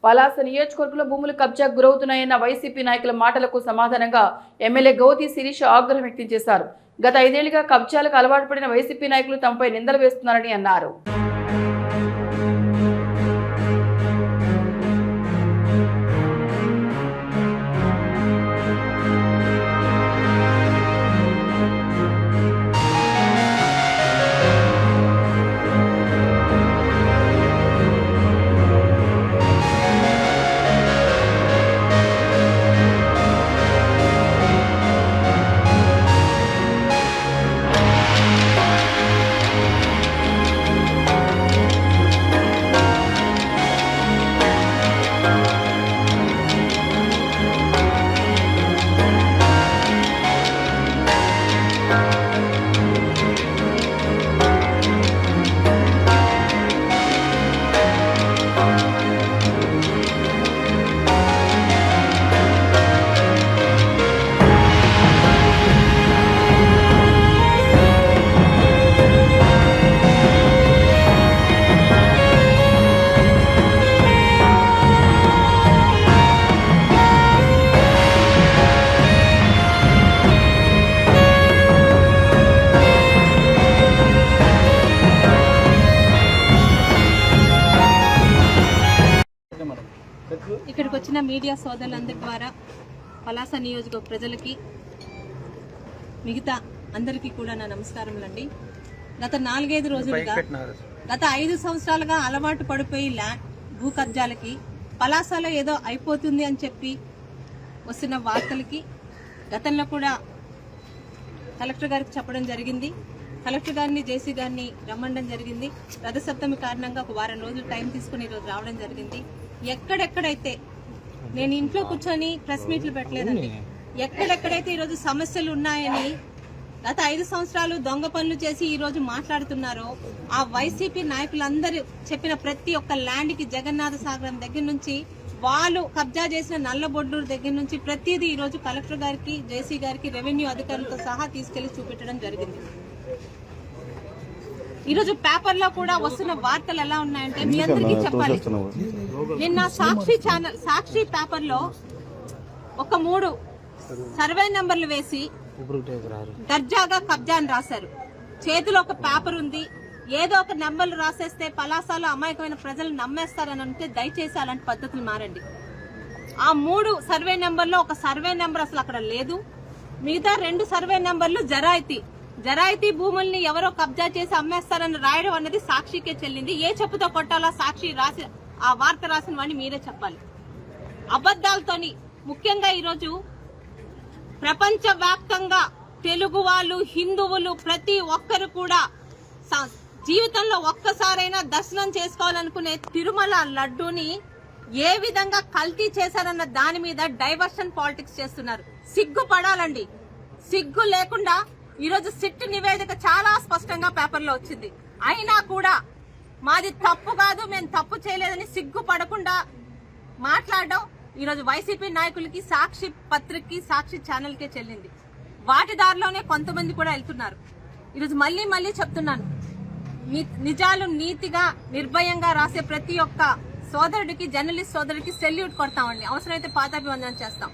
పలాస నియోజకవర్గంలో భూములు కబ్జాకు గురవుతున్నాయన్న వైసీపీ నాయకుల మాటలకు సమాధానంగా ఎమ్మెల్యే గౌతి శిరీష ఆగ్రహం వ్యక్తం చేశారు. గత 5 ఏళ్లుగా కబ్జాలకు అలవాటు పడిన వైసీపీ నాయకులు తమపై నిందలు వేస్తున్నారని అన్నారు. ఇక్కడికి వచ్చిన మీడియా సోదరులందరి ద్వారా పలాస నియోజకవర్గ ప్రజలకి మిగతా అందరికీ కూడా నా నమస్కారములండి. గత 4-5 రోజులుగా గత 5 సంవత్సరాలుగా అలవాటు పడిపోయి భూ కబ్జాలకి పలాసలో ఏదో అయిపోతుంది అని చెప్పి వస్తున్న వార్తలకి గతంలో కూడా కలెక్టర్ గారికి చెప్పడం జరిగింది. కలెక్టర్ గారిని జేసీ గారిని రమ్మడం జరిగింది. రథసప్తమి కారణంగా ఒక వారం రోజులు టైం తీసుకుని ఈరోజు రావడం జరిగింది. ఎక్కడెక్కడైతే నేను ఇంట్లో కూర్చొని ప్రెస్ మీట్లు పెట్టలేదండి, ఎక్కడెక్కడైతే ఈరోజు సమస్యలు ఉన్నాయని గత 5 సంవత్సరాలు దొంగ పనులు చేసి ఈ రోజు మాట్లాడుతున్నారో ఆ వైసీపీ నాయకులందరూ చెప్పిన ప్రతి ఒక్క ల్యాండ్ కి జగన్నాథ సాగరం దగ్గర నుంచి వాళ్ళు కబ్జా చేసిన నల్లబొడ్లూరు దగ్గర నుంచి ప్రతిదీ ఈ రోజు కలెక్టర్ గారికి జేసీ గారికి రెవెన్యూ అధికారులతో సహా తీసుకెళ్లి చూపెట్టడం జరిగింది. ఈరోజు పేపర్ లో కూడా వస్తున్న వార్తలు ఎలా ఉన్నాయంటే మీ అందరికీ చెప్పాలి. నిన్న సాక్షి పేపర్ లో ఒక 3 సర్వే నంబర్లు వేసి దర్జాగా కబ్జా అని రాశారు. చేతిలో ఒక పేపర్ ఉంది, ఏదో ఒక నెంబర్లు రాసేస్తే పలాసాలో అమాయకమైన ప్రజలు నమ్మేస్తారని అంటే దయచేసి అలాంటి పద్ధతులు మారండి. ఆ 3 సర్వే నెంబర్లో ఒక సర్వే నెంబర్ అసలు అక్కడ లేదు. మిగతా 2 సర్వే నెంబర్లు జరాయితీ భూముల్ని ఎవరో కబ్జా చేసి అమ్మేస్తారని రాయడం అనేది సాక్షికే చెల్లింది. ఏ చెప్పుతో కొట్టాలో సాక్షి రాసి ఆ వార్త రాసిన వాడిని మీరే చెప్పాలి. అబద్దాలతోని ముఖ్యంగా ఈరోజు ప్రపంచ వ్యాప్తంగా తెలుగు వాళ్ళు, హిందువులు ప్రతి ఒక్కరు కూడా జీవితంలో ఒక్కసారైనా దర్శనం చేసుకోవాలనుకునే తిరుమల లడ్డూని ఏ విధంగా కల్తీ చేశారన్న దాని మీద డైవర్షన్ పాలిటిక్స్ చేస్తున్నారు. సిగ్గుపడాలండి. సిగ్గు లేకుండా ఈరోజు సిట్ నివేదిక చాలా స్పష్టంగా పేపర్లో వచ్చింది. అయినా కూడా మాది తప్పు కాదు, మేము తప్పు చేయలేదని సిగ్గుపడకుండా మాట్లాడడం ఈరోజు వైసీపీ నాయకులకి సాక్షి పత్రికకి సాక్షి ఛానల్కే చెల్లింది. వాటి దారిలోనే కొంతమంది కూడా వెళ్తున్నారు. ఈరోజు మళ్ళీ చెప్తున్నాను, నిజాలు నీతిగా నిర్భయంగా రాసే ప్రతి ఒక్క సోదరుడికి, జర్నలిస్ట్ సోదరుడికి సెల్యూట్ కొడతామండి. అవసరమైతే పాతాభివందనం చేస్తాం.